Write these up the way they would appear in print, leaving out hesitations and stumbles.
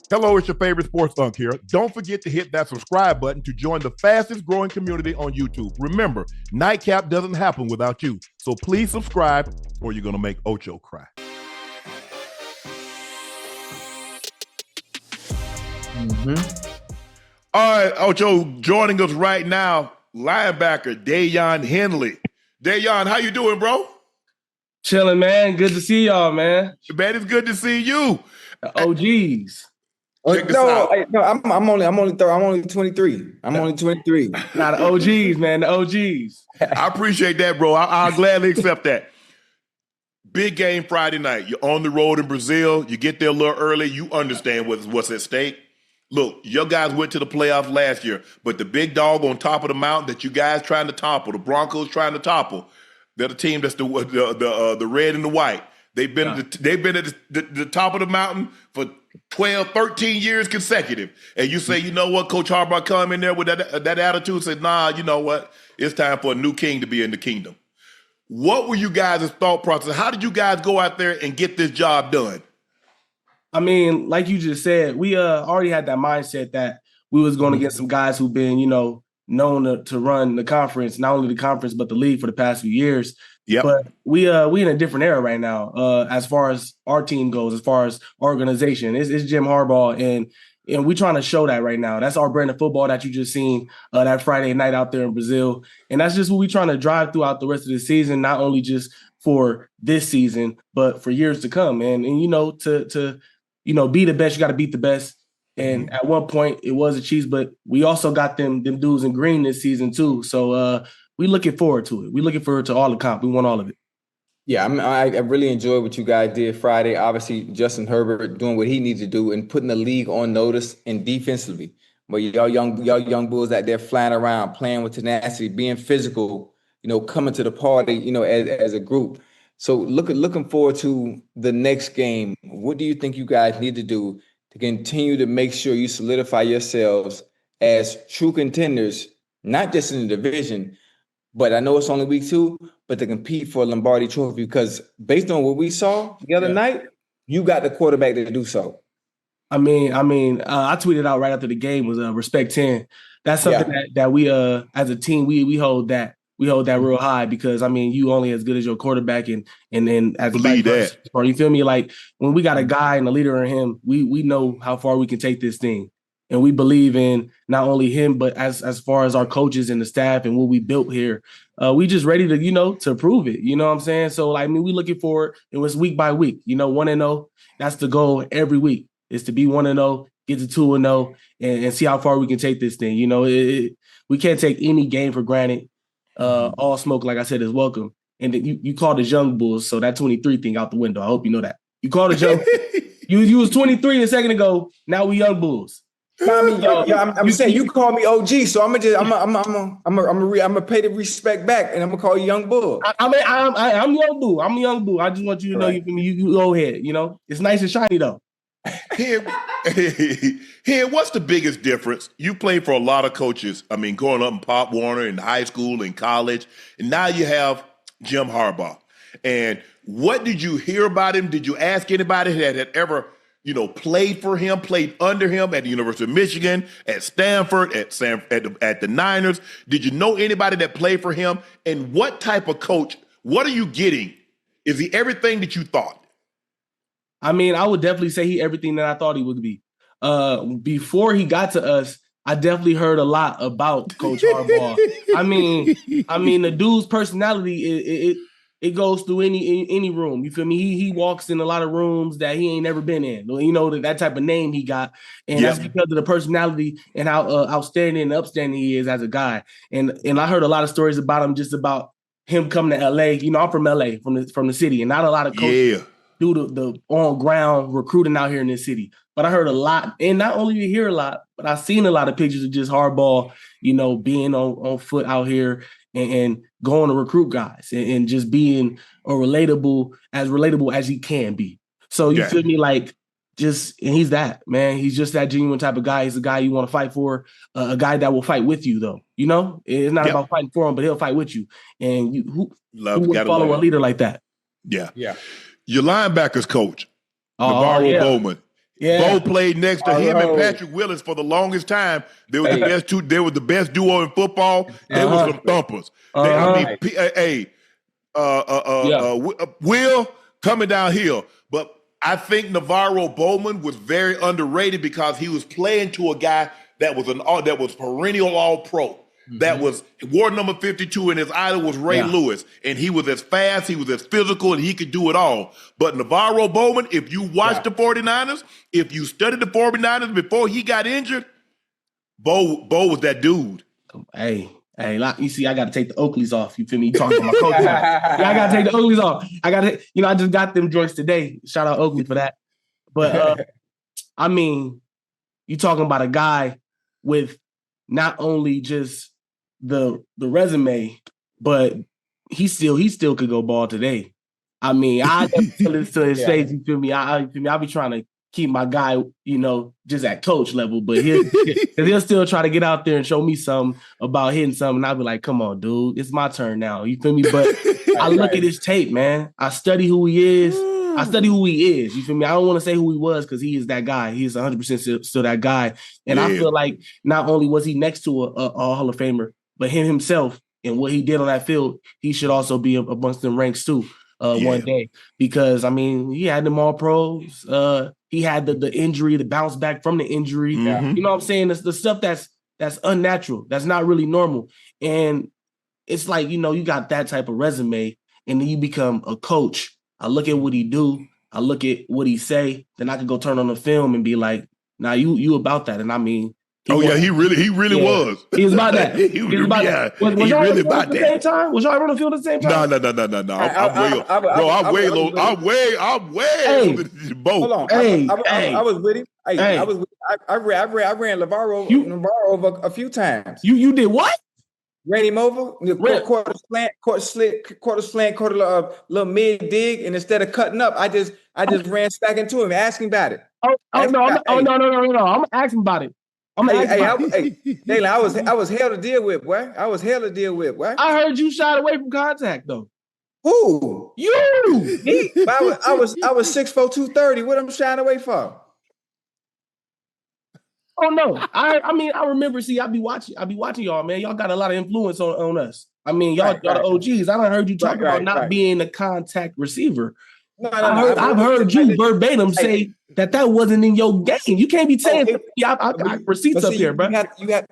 Hello, it's your favorite sports Unc here. Don't forget to hit that subscribe button to join the fastest growing community on YouTube. Remember, Nightcap doesn't happen without you. So please subscribe or you're going to make Ocho cry. All right, Ocho, joining us right now, linebacker Daiyan Henley. Daiyan, how you doing, bro? Chilling, man. Good to see y'all, man. Man, it's good to see you. The OGs. Check this out. I'm only 23. I'm only 23. Nah, the OGs, man. The OGs. I appreciate that, bro. I'll gladly accept that. Big game Friday night. You're on the road in Brazil. You get there a little early. You understand what's at stake. Look, your guys went to the playoffs last year, but the big dog on top of the mountain that you guys trying to topple, the Broncos trying to topple, they're the team that's the red and the white. They've been at the top of the mountain for 12, 13 years consecutive. And you say, you know what, Coach Harbaugh come in there with that attitude and say, nah, you know what? It's time for a new king to be in the kingdom. What were you guys' thought process? How did you guys go out there and get this job done? I mean, like you just said, we already had that mindset that we was going to get some guys who've been, known to run the conference, not only the conference, but the league for the past few years. Yep. But we in a different era right now, as far as our team goes, as far as our organization. It's Jim Harbaugh, and we're trying to show that right now. That's our brand of football that you just seen that Friday night out there in Brazil. And that's just what we're trying to drive throughout the rest of the season, not only just for this season, but for years to come. And to be the best, you got to beat the best. And at one point it was a Chiefs, but we also got them dudes in green this season too. So we looking forward to it. We looking forward to all the comp. We want all of it. Yeah, I really enjoyed what you guys did Friday. Obviously, Justin Herbert doing what he needs to do and putting the league on notice and defensively. But y'all young bulls out there flying around, playing with tenacity, being physical, coming to the party, as a group. So looking forward to the next game. What do you think you guys need to do to continue to make sure you solidify yourselves as true contenders, not just in the division, but I know it's only week 2, but to compete for a Lombardi trophy? Because based on what we saw the other night, you got the quarterback to do so. I tweeted out right after the game was respect 10. That's something that we as a team we hold that. We hold that real high because, you only as good as your quarterback and as believe that. Or you feel me? Like when we got a guy and a leader in him, we know how far we can take this thing. And we believe in not only him, but as far as our coaches and the staff and what we built here. We just ready to, to prove it. You know what I'm saying? So, we looking forward. It was week by week, 1-0. That's the goal every week is to be 1-0, get to 2-0 and see how far we can take this thing. We can't take any game for granted. All smoke, like I said, is welcome. And you called us young bulls, so that 23 thing out the window. I hope you know that. You called us young. you was 23 a second ago. Now we young bulls. I'm saying you call me OG, so I'm gonna pay the respect back, and I'm gonna call you young bull. I'm young bull. I'm a young bull. I just want you to know you old head. It's nice and shiny though. Here, what's the biggest difference? You played for a lot of coaches. Growing up in Pop Warner, in high school, in college, and now you have Jim Harbaugh. And what did you hear about him? Did you ask anybody that had ever, played for him, played under him at the University of Michigan, at Stanford, at the Niners? Did you know anybody that played for him? And what type of coach? What are you getting? Is he everything that you thought? I would definitely say he everything that I thought he would be. Before he got to us, I definitely heard a lot about Coach Harbaugh. The dude's personality, it goes through any room. You feel me? He walks in a lot of rooms that he ain't never been in. That type of name he got. And that's because of the personality and how outstanding and upstanding he is as a guy. And I heard a lot of stories about him, just about him coming to LA. I'm from LA, from the city, and not a lot of coaches do the on-ground recruiting out here in this city. But I heard a lot, and not only you hear a lot, but I've seen a lot of pictures of just Harbaugh, being on foot out here and going to recruit guys and just being relatable as he can be. So you feel me? And he's that, man. He's just that genuine type of guy. He's a guy you want to fight for, a guy that will fight with you, though. It's not about fighting for him, but he'll fight with you. And who would follow a leader like that? Yeah. Your linebackers coach, Navarro Bowman, Yeah. Bo played next to him and Patrick Willis for the longest time. They were the best two. They were the best duo in football. They were some thumpers. Will coming downhill, but I think Navarro Bowman was very underrated because he was playing to a guy that was perennial All-Pro. That was wore number 52, and his idol was Ray Lewis. And he was as fast, he was as physical, and he could do it all. But Navarro Bowman, if you watch the 49ers, if you studied the 49ers before he got injured, Bo was that dude. Hey, you see, I got to take the Oakleys off. You feel me? You talking to my coach. I got to take the Oakleys off. I just got them joints today. Shout out Oakley for that. But, I mean, you talking about a guy with not only just the resume, but he still could go ball today. I mean, I feel this to his face. You feel me? I be trying to keep my guy, just at coach level, but he'll still try to get out there and show me something about hitting something. And I'll be like, come on, dude, it's my turn now. You feel me? But I look at his tape, man. I study who he is. You feel me? I don't want to say who he was because he is that guy. He is 100% still that guy. And I feel like not only was he next to a Hall of Famer, but him himself and what he did on that field, he should also be amongst them ranks too one day. Because, I mean, he had them all pros. He had the injury, the bounce back from the injury. Mm-hmm. You know what I'm saying? It's the stuff that's unnatural. That's not really normal. And it's like, you got that type of resume and then you become a coach. I look at what he do. I look at what he say. Then I could go turn on the film and be like, nah, you about that. And I mean, he really was. He was about that. he was about that. Was y'all really about at the same time? Was y'all on the field at the same time? No. I'm way low. I'm way over the boat. Hold on. I was with him. I ran Navarro over a few times. You did what? Ran him over, quarter slant, little mid dig, and instead of cutting up, I just ran back into him, asking about it. No. I'm gonna ask him about it. I was hell to deal with, boy. I heard you shied away from contact, though. Who? You? Me? I was 6'4", 230. What I'm shying away for? Oh no! I remember. See, I be watching y'all, man. Y'all got a lot of influence on us. I mean, y'all the OGs. I done heard you talk about not being a contact receiver. No, I've heard you verbatim say that wasn't in your game. You can't be saying I got receipts up here, bro.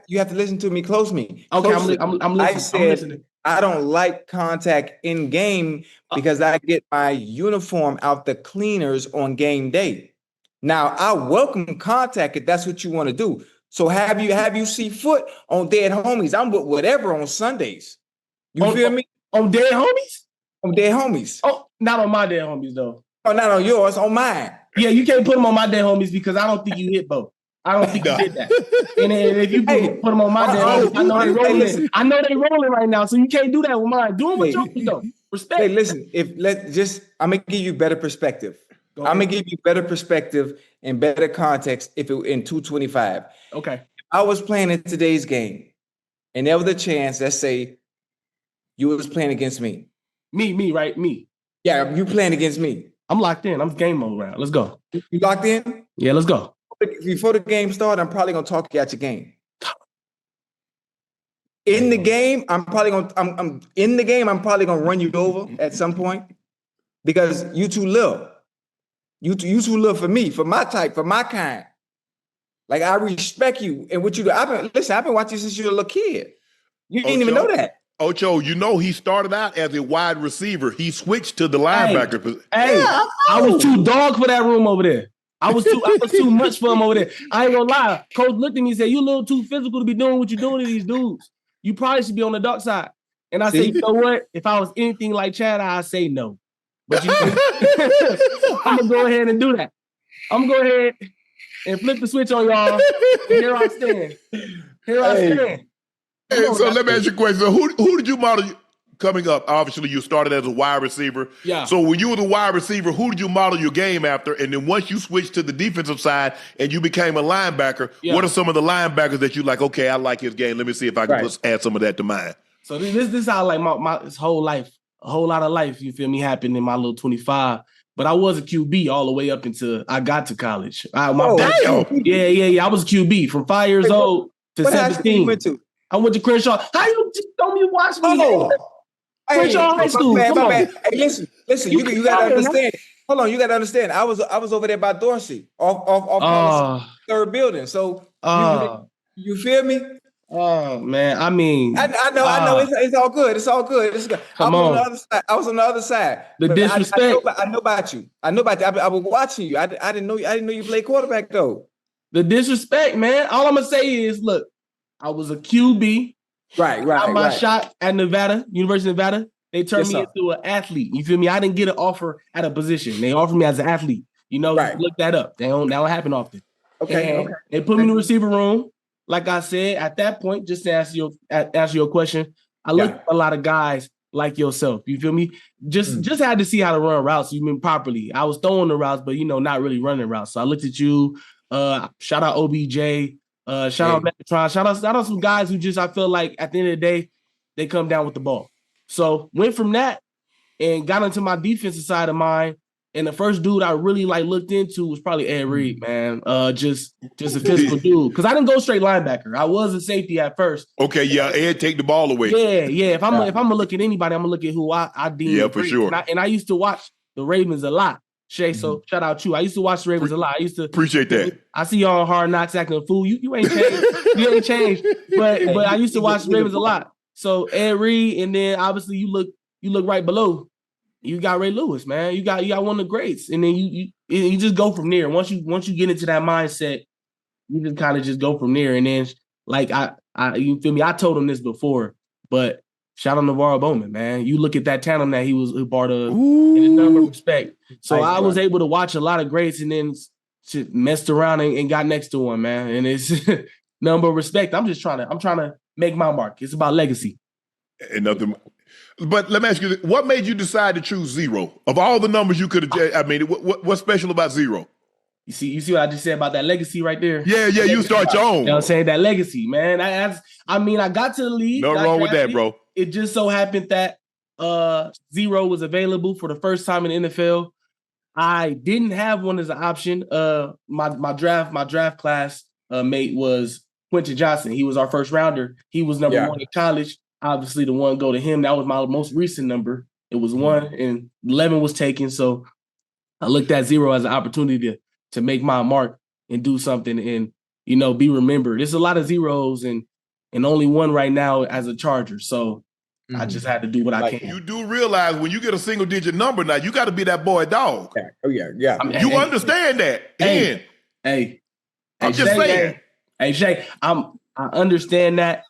You have to listen to me closely. Okay, I'm listening. I said, I'm listening. I don't like contact in game because I get my uniform out the cleaners on game day. Now I welcome contact if that's what you want to do. So have you see foot on dead homies? I'm with whatever on Sundays. You feel me? On dead homies? On dead homies. Oh, not on my dead homies though. Oh, not on yours, on mine. Yeah, you can't put them on my dead homies because I don't think you hit both. I don't think you did that. And if you put them on my dead homies, I know they rolling. I know they rolling right now, so you can't do that with mine. Do them with yours though. Respect. Hey, listen. I'm gonna give you better perspective. I'm gonna give you better perspective and better context if it in 225. Okay. If I was playing in today's game, and there was a chance, let's say, you was playing against me. Me, right? Me. Yeah, you playing against me. I'm locked in. I'm game mode round. Let's go. You locked in? Yeah, let's go. Before the game started, I'm probably gonna talk you out your game. In the game, I'm probably gonna run you over at some point because you too little. You too little for me, for my type, for my kind. Like I respect you and what you do. I've been watching since you were a little kid. You didn't even know that. Ocho, he started out as a wide receiver. He switched to the linebacker position. Hey, I was too dog for that room over there. I was too much for him over there. I ain't gonna lie. Coach looked at me and said, "You a little too physical to be doing what you're doing to these dudes. You probably should be on the dark side." And I said, "You know what? If I was anything like Chad, I'd say no." But I'm gonna go ahead and do that. I'm gonna go ahead and flip the switch on y'all. And here I stand. Hey, so let me ask you a question. So who did you model coming up? Obviously, you started as a wide receiver. Yeah. So when you were the wide receiver, who did you model your game after? And then once you switched to the defensive side and you became a linebacker, what are some of the linebackers that you like? Okay, I like his game. Let me see if I can add some of that to mine. So this is how like my whole life, a whole lot of life, you feel me, happened in my little 25. but I was a QB all the way up until I got to college. Damn. Yeah. I was a QB from 5 years old to What high school you 17. went to? I went to Crenshaw. How you just don't you watch me? Oh, Crenshaw High School. my Come bad. on. Hey, listen. You gotta understand. Hold on, you gotta understand. I was over there by Dorsey, off College, third building. So you feel me? Oh man, I mean, I know. It's all good. It's all good. It's good. Come on on. the other side. I was on the other side. The But disrespect. I know about you. I was watching you. I didn't know. I didn't know you played quarterback though. The disrespect, man. All I'm gonna say is, look, I was a QB. Right. Got my shot at Nevada, University of Nevada. They turned me into an athlete. You feel me? I didn't get an offer at a position. They offered me as an athlete. You know, look that up. That don't happen often. Okay. They put me in the receiver room. Like I said, at that point, just to answer your question, I looked at a lot of guys like yourself. You feel me? Just had to see how to run routes. You mean properly. I was throwing the routes, but not really running routes. So I looked at you. Shout out OBJ. Shout out Megatron. Shout out some guys who I feel like at the end of the day, they come down with the ball. So went from that and got into my defensive side of mine. And the first dude I really looked into was probably Ed Reed, man. Just a physical dude. Because I didn't go straight linebacker. I was a safety at first. Okay, yeah, Ed take the ball away. Yeah. If I'm gonna look at anybody, I'm gonna look at who I deem. Yeah, for sure. And I used to watch the Ravens a lot, Shay. So shout out you. I used to watch the Ravens a lot. I used to appreciate that. I see y'all on Hard Knocks acting a fool. You ain't changed. You ain't changed. But I used to watch the Ravens a lot. So Ed Reed, and then obviously you look right below. You got Ray Lewis, man. You got one of the greats, and then you just go from there. Once you get into that mindset, you just kind of just go from there. And then I you feel me? I told him this before, but shout out Navarro Bowman, man. You look at that tandem that he was a part of, and a number of respect. So I was able to watch a lot of greats, and then messed around and got next to one, man. And it's number of respect. I'm trying to make my mark. It's about legacy. And nothing. But let me ask you, what made you decide to choose 0? Of all the numbers you could have, I mean, what's special about 0? You see what I just said about that legacy right there? Yeah, you start your own. You know what I'm saying? That legacy, man. I got to the league. Nothing wrong with that, bro. It just so happened that 0 was available for the first time in the NFL. I didn't have one as an option. My draft class mate was Quentin Johnson. He was our first rounder. He was number 1 in college. Obviously, the 1 go to him. That was my most recent number. It was 1, and 11 was taken. So I looked at 0 as an opportunity to make my mark and do something and, be remembered. There's a lot of 0s and only 1 right now as a Charger. So I just had to do what I can. You do realize when you get a single-digit number now, you got to be that boy dog. Yeah. Oh, yeah. I mean, you understand that. I'm just saying. Hey, Shay, I understand that,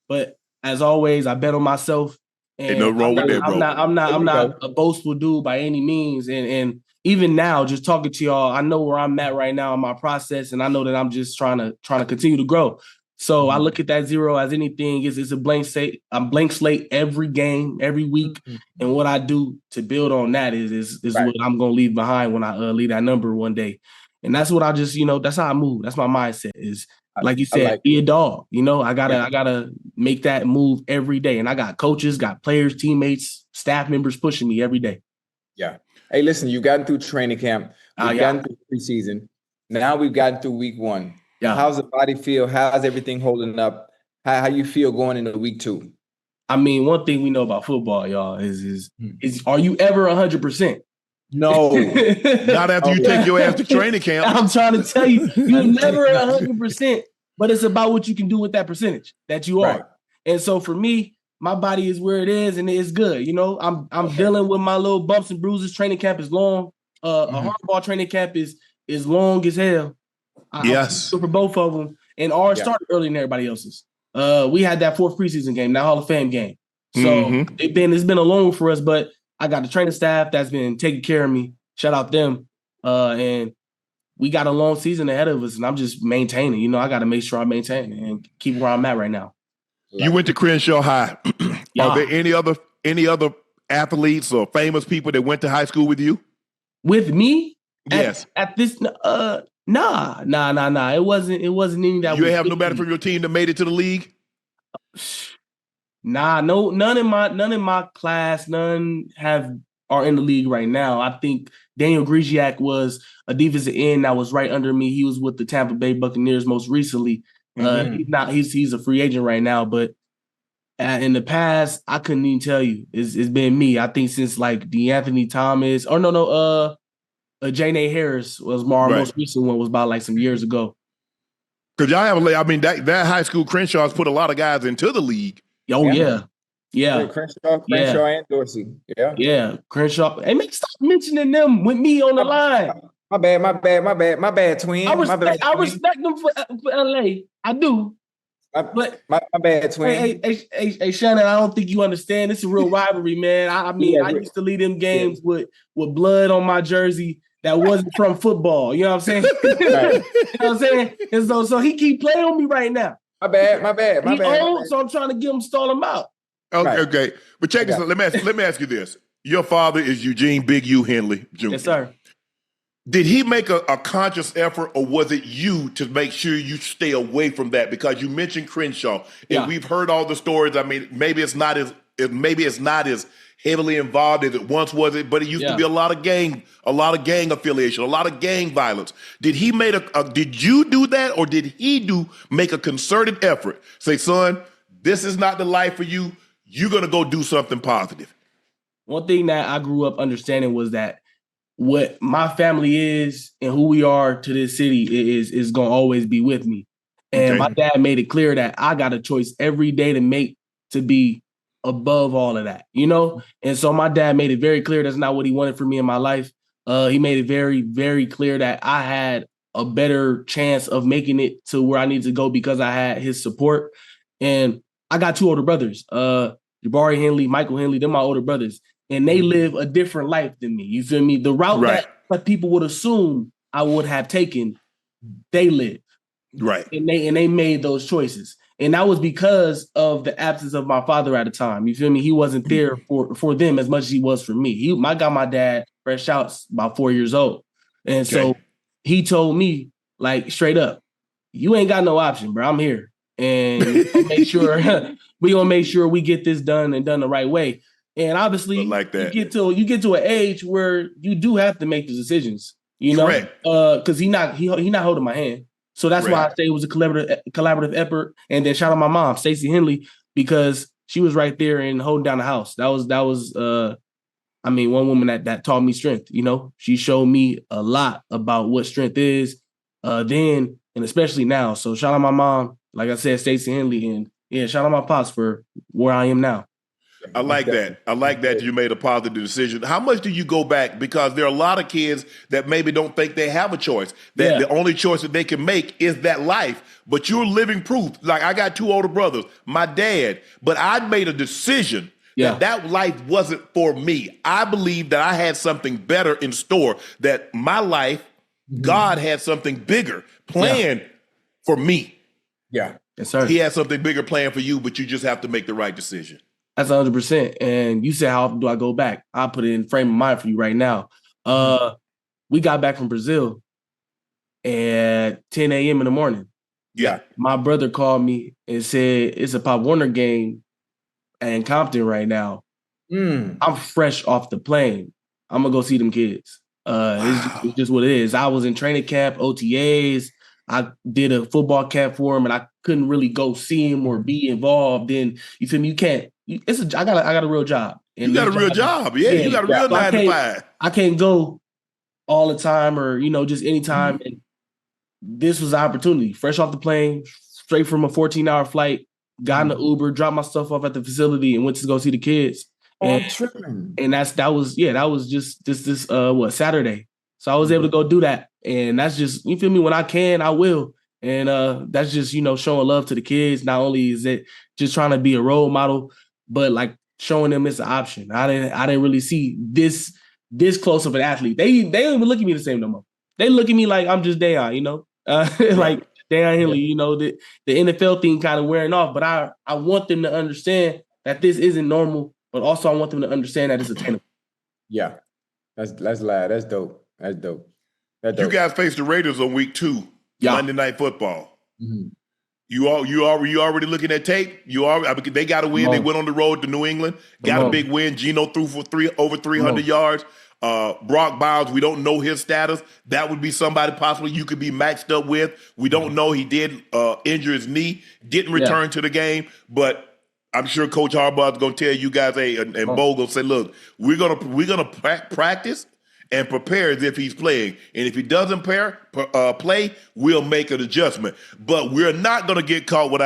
but as always, I bet on myself. And ain't no wrong with that, bro. I'm not a boastful dude by any means. And even now, just talking to y'all, I know where I'm at right now in my process, and I know that I'm just trying to continue to grow. So I look at that 0 as anything. It's a blank slate. I'm blank slate every game, every week, and what I do to build on that is what I'm gonna leave behind when I leave that number one day. And that's what I just that's how I move. That's my mindset is. Like you said, be a dog. I gotta make that move every day. And I got coaches, got players, teammates, staff members pushing me every day. Yeah. Hey, listen, you've gotten through training camp. You've gotten through preseason. Now we've gotten through week 1. Yeah. How's the body feel? How's everything holding up? How you feel going into week 2? I mean, one thing we know about football, y'all, is are you ever 100%? No. Not after you take your ass to training camp. I'm trying to tell you, you're never 100%, but it's about what you can do with that percentage that you are. Right. And so for me, my body is where it is, and it's good. I'm dealing with my little bumps and bruises. Training camp is long. A Harbaugh training camp is long as hell. Yes. For both of them. And ours started earlier than everybody else's. We had that 4th preseason game, that Hall of Fame game. So it's been a long for us, but I got the training staff that's been taking care of me. Shout out them. And we got a long season ahead of us, and I'm just maintaining. I got to make sure I maintain and keep where I'm at right now. You went to Crenshaw High. Are there any other athletes or famous people that went to high school with you? With me? Yes. At this, nah. It wasn't any that. You have nobody from your team that made it to the league? Nah, no, none in my class, are in the league right now. I think Daniel Grigiak was a defensive end that was right under me. He was with the Tampa Bay Buccaneers most recently. He's a free agent right now, but in the past, I couldn't even tell you. It's been me. I think since like DeAnthony Thomas, Janae Harris was our most recent one, was about like some years ago. Because y'all have, I mean, that high school Crenshaw's put a lot of guys into the league. Oh yeah. Crenshaw and Dorsey. Yeah. Crenshaw. Hey, man, stop mentioning them with me on the line. My bad, twin. I respect them for LA. I do. My bad, twin. Hey, Shannon, I don't think you understand. It's a real rivalry, man. I used to lead them games with blood on my jersey that wasn't from football. You know what I'm saying? You know what I'm saying? And so he keep playing on me right now. My bad. So I'm trying to get him, stall him out. Okay. But check this out. Let me ask you this. Your father is Eugene Big U Henley Jr. Yes, sir. Did he make a conscious effort, or was it you to make sure you stay away from that? Because you mentioned Crenshaw, and we've heard all the stories. I mean, maybe it's not as heavily involved as it once was, but it used to be a lot of gang affiliation, a lot of gang violence. Did he did you do that, or did he make a concerted effort? Say, son, this is not the life for you. You're gonna go do something positive. One thing that I grew up understanding was that what my family is and who we are to this city is going to always be with me. And my dad made it clear that I got a choice every day to make to be above all of that, you know? And so my dad made it very clear that's not what he wanted for me in my life. He made it very, very clear that I had a better chance of making it to where I need to go because I had his support. And I got two older brothers, Jabari Henley, Michael Henley. They're my older brothers. And they live a different life than me. You feel me? The route that people would assume I would have taken, they live. Right. And they made those choices. And that was because of the absence of my father at the time. You feel me? He wasn't there for them as much as he was for me. I got my dad fresh out about 4 years old. And so he told me, like, straight up, you ain't got no option, bro. I'm here. And we gonna make sure we get this done and done the right way. And obviously, like that. you get to an age where you do have to make the decisions, you know, because he not holding my hand. So that's why I say it was a collaborative effort. And then shout out my mom, Stacey Henley, because she was right there and holding down the house. That was one woman that taught me strength. You know, she showed me a lot about what strength is then and especially now. So shout out my mom, like I said, Stacey Henley, and shout out my pops for where I am now. I like that. I like that you made a positive decision. How much do you go back? Because there are a lot of kids that maybe don't think they have a choice. That the only choice that they can make is that life. But you're living proof. Like, I got two older brothers, my dad, but I made a decision that life wasn't for me. I believed that I had something better in store, that my life, God had something bigger planned for me. Yeah. Yes, sir. He has something bigger planned for you, but you just have to make the right decision. That's 100%. And you said, how often do I go back? I'll put it in frame of mind for you right now. We got back from Brazil at 10 a.m. in the morning. Yeah. My brother called me and said, it's a Pop Warner game in Compton right now. I'm fresh off the plane. I'm going to go see them kids. It's just what it is. I was in training camp, OTAs. I did a football camp for him, and I couldn't really go see him or be involved. Then you feel me? You can't. I got a real job. And you got a real job, You got a real 9 to 5. I can't go all the time, or just anytime. And this was an opportunity. Fresh off the plane, straight from a 14-hour flight. Got in the Uber, dropped my stuff off at the facility, and went to go see the kids. And that was just this Saturday. So I was able to go do that. And that's just, you feel me, when I can, I will. And that's just, showing love to the kids. Not only is it just trying to be a role model, but like showing them it's an option. I didn't really see this close of an athlete. They don't even look at me the same no more. They look at me like I'm just Daiyan, like Daiyan Henley, the NFL thing kind of wearing off. But I want them to understand that this isn't normal, but also I want them to understand that it's attainable. Yeah. That's loud. That's dope. That's dope. You guys faced the Raiders on week 2, Monday Night Football. Mm-hmm. You already looking at tape? They got a win. They went on the road to New England, got a big win. Geno threw for over 300 yards. Brock Bowers, we don't know his status. That would be somebody possibly you could be matched up with. We don't know. He did injure his knee, didn't return to the game, but I'm sure Coach Harbaugh is going to tell you guys, and Bogle say, look, we're gonna practice and prepare as if he's playing. And if he doesn't play, we'll make an adjustment. But we're not going to get caught with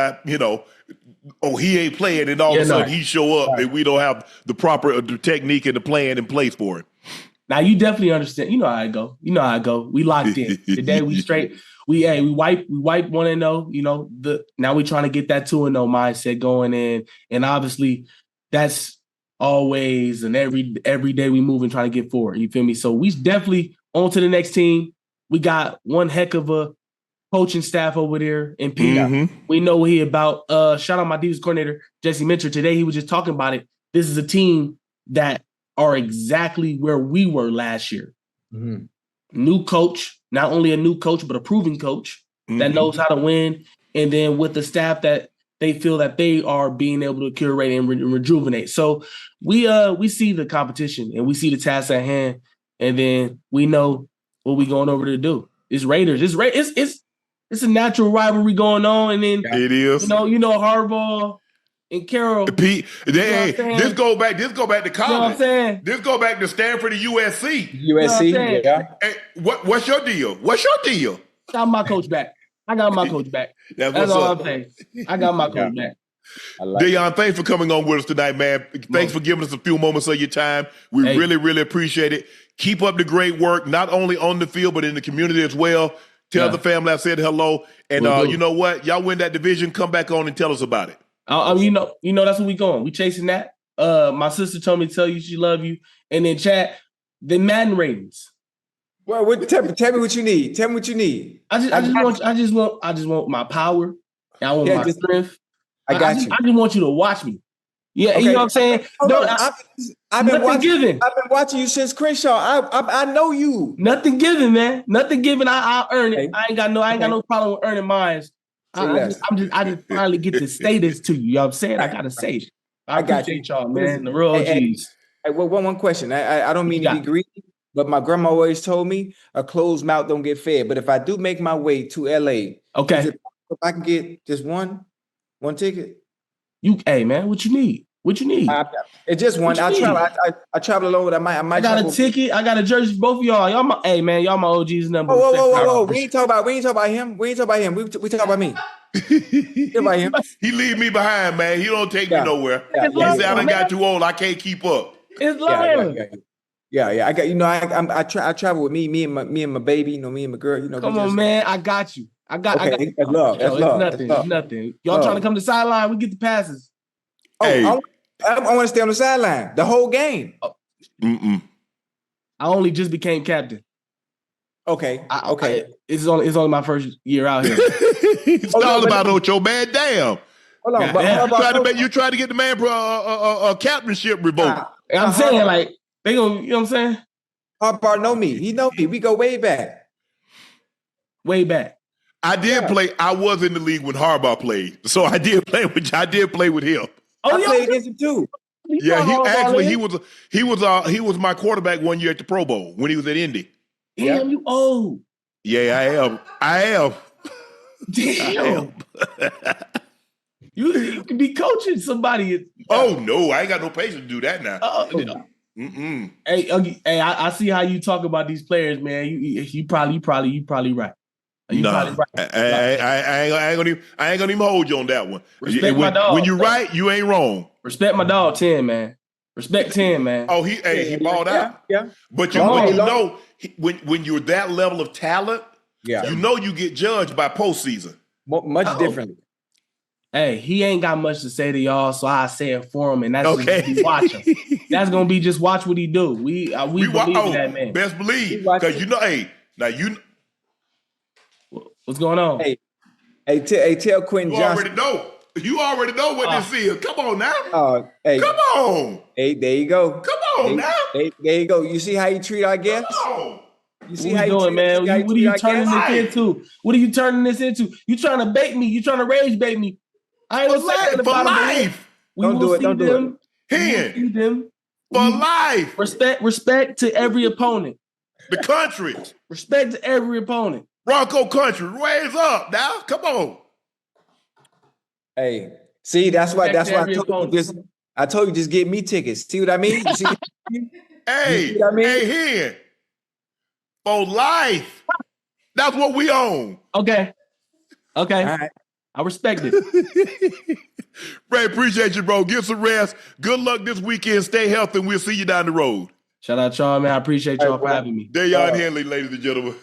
he ain't playing, and all of a sudden he show up and we don't have the proper technique and the plan in place for him. Now you definitely understand. You know how I go. We locked in. Today we straight. We wipe 1-0. Now we trying to get that 2-0 mindset going in, and obviously that's always and every day we move and trying to get forward. You feel me? So we definitely on to the next team. We got one heck of a coaching staff over there in P. Mm-hmm. We know what he about. Shout out my defense coordinator, Jesse Minter. Today he was just talking about it. This is a team that are exactly where we were last year. Mm-hmm. New coach, not only a new coach, but a proven coach that knows how to win. And then with the staff that they feel that they are being able to curate and rejuvenate. So we see the competition and we see the task at hand. And then we know what we going over to do. It's Raiders. It's a natural rivalry going on. And then it is. Harbaugh and Carroll. This go back to college. You know what I'm saying? This go back to Stanford and USC. USC, yeah. Hey, what's your deal? I got my coach back. That's all I'm saying. I got my coach back. Daiyan, thanks for coming on with us tonight, man. Thanks for giving us a few moments of your time. We really, really appreciate it. Keep up the great work, not only on the field, but in the community as well. Tell the family I said hello. And you know what? Y'all win that division, come back on and tell us about it. That's where we going. We chasing that. My sister told me to tell you she love you. And then Chad, the Madden ratings. Well, tell me what you need. Tell me what you need. I just want my power. I want my strength. I got you. I just want you to watch me. Yeah, okay. You know what I'm saying? I've been watching you since Crenshaw. I know you. Nothing given, man. Nothing given. I'll earn it. I ain't got no problem with earning mine. I just finally get to say this to you. You know what I'm saying? I gotta say it. I appreciate y'all, man. The real G's. Hey, one question. I don't mean to be greedy, but my grandma always told me a closed mouth don't get fed. But if I do make my way to LA, if I can get just one ticket. Hey man, what you need? It's just one. I travel alone. I got a ticket. I got a jersey for both of y'all. Y'all my OG's number. Whoa. We ain't talking about him. We talk about me. About him. He leave me behind, man. He don't take me nowhere. He said I done got too old. I can't keep up. It's love. Yeah. I travel with me and my baby. Me and my girl. Come on, man. I got you. I got. That's love. That's love. It's nothing. Y'all trying to come to the sideline? We get the passes. Hey. I want to stay on the sideline the whole game. I only just became captain. Okay. It's only my first year out here. It's all about Ocho, man. Damn. Hold on. But you tried to get the man for a captainship revoked. I'm saying, like, they gonna, you know what I'm saying? Harbaugh know me. He know me. We go way back. I did play. I was in the league when Harbaugh played, so I did play with him. I played against him too. Yeah, he was my quarterback one year at the Pro Bowl when he was at Indy. Damn, you old. Yeah, I am. Damn. You could be coaching somebody. Oh no, I ain't got no patience to do that now. Hey, I see how you talk about these players, man. You probably right. No, I ain't gonna even hold you on that one. Respect my dog. When you right, you ain't wrong. Respect my dog, 10, man. Respect 10, man. Oh, he balled out. Yeah. But you know, when you're that level of talent, you know you get judged by postseason. Much differently. Hey, he ain't got much to say to y'all, so I say it for him, and that's just watch him. That's gonna be just watch what he do. We believe in that man. Best believe, because what's going on? Hey, tell Quentin Johnson. You already know what this is. Come on now. Come on. Hey, there you go. Come on now. There you go. You see how you treat our guests? Come on. You see how you doing, man? What are you turning this into? What are you turning this into? You trying to bait me? You trying to rage bait me? I ain't gonna say that for life. Don't do it. We will see them. For life. Respect to every opponent. The country. Respect to every opponent. Bronco country. Raise up now. Come on. Hey, see, that's why I every told you opponent. I told you just get me tickets. See what I mean? You see, Hey, you see what I mean? hey, Hen. For life. That's what we own. Okay. All right. I respect it. Ray, appreciate you, bro. Get some rest. Good luck this weekend. Stay healthy, and we'll see you down the road. Shout out y'all, man. I appreciate y'all for having me. Daiyan Henley, ladies and gentlemen.